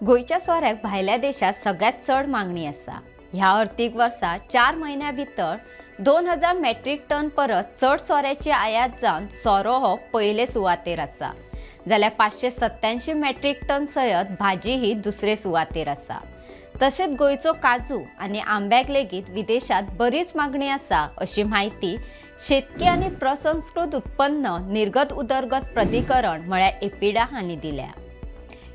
गोयच्या सोऱ्याक भायल्या देशात सगळ्यात चढ मागणी आसा। ह्या आर्थीक वर्सा 4 महिन्या भितर 2000 मेट्रिक टन परस चढ सोऱ्याची आयात जावन सोरो हो पयले सुवातेर आसा, जाल्यार 587 मेट्रिक टन सयत भाजी ही दुसरे सुवातेर आसा। तशेंच गोयचो काजू आनी आंब्याक लेगीत विदेशात बरीच मागणी आसा अशी माहिती शेतकी आनी प्रसंस्कृत उत्पन्न निर्गत उदरगत प्राधिकरण म्हळ्यार एपिडा हांणी दिल्या।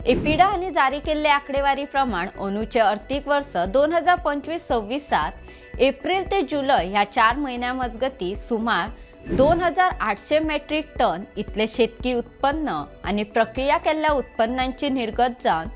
एपिडा हांणी जारी केल्ले आंकडेवारी प्रमाण अंदूचे अर्थीक वर्स 2025-26 एप्रिल ते जुलय ह्या 4 महिन्यां मजगती सुमार 2800 मेट्रिक टन इतले शेतकी उत्पन्न आनी प्रक्रिया केल्ल्या उत्पन्नांची निर्गत जावन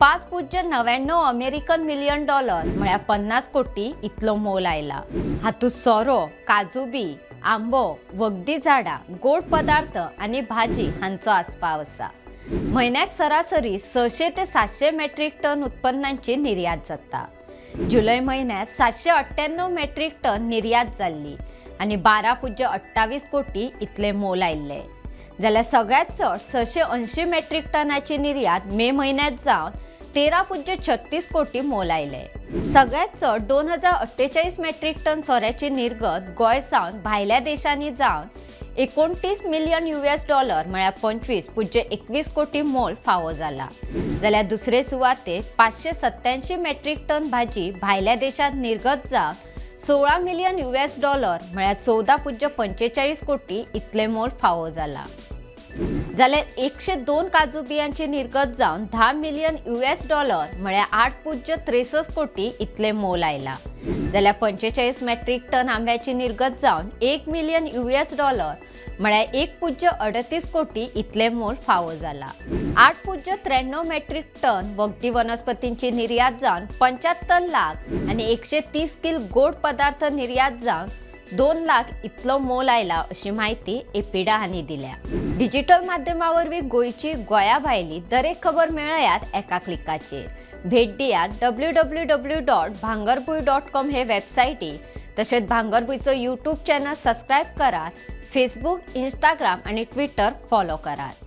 $5.99 अमेरिकन मिलियन म्हळ्यार 50 कोटी इतलो मोल आयला। हातूंत सोरो, काजू बी, आंबो, वखदी झाडां, गोड पदार्थ आनी भाजी हांचो आस्पाव आसा। म्हयन्याक सरासरी 600 ते 700 मेट्रिक टन उत्पन्नांची निर्यात जाता। जुलय म्हयन्यात 798 मेट्रिक टन निर्यात जाल्ली आनी 12.28 कोटी इतले मोल आयिल्ले, जाल्यार सगळ्यात चड 680 मेट्रिक टनाची निर्यात मे म्हयन्यात जावन 13.36 कोटी मोल आयले। सगळ्यात चड 2048 मेट्रिक टन सोऱ्याची निर्गत गोंय सावन भायल्या देशांनी जावन $29 मिलियन म्हळ्यार 25.21 कोटी मोल फावो जाला, जाल्यार दुसरे सुवातेर 587 मेट्रिक टन भाजी भायल्या देशात निर्गत जावन $16 मिलियन म्हळ्यार 14.45 कोटी इतले मोल फावो जाला, जाल्यार 102 काजू बियांची निर्गत जावन $10 मिलियन म्हळ्यार 8.63 कोटी इतले मोल आयला, जाल्यार 45 मेट्रिक टन आंब्याची निर्गत जावन $1 मिलियन म्हळ्यार 1.38 कोटी इतले मोल फावो जाला। 8.93 मेट्रिक टन वखदी वनस्पतींची निर्यात जावन 75 लाख आनी 130 किल गोड पदार्थ निर्यात जावन 2 लाख इतलो मोल आयला अशी माहिती एपिडा हांणी दिल्या। डिजिटल माध्यमावरवी गोयची गोंया भायली दरेक खबर मेळयात एका क्लिकाचेर। भेट दियात www.bhangarbuy.com हे वेबसायटी, तशेंच भांगरभूंयचो यूट्यूब चॅनल सबस्क्रायब करात, फेसबुक, इंस्टाग्राम आनी ट्विटर फॉलो करात।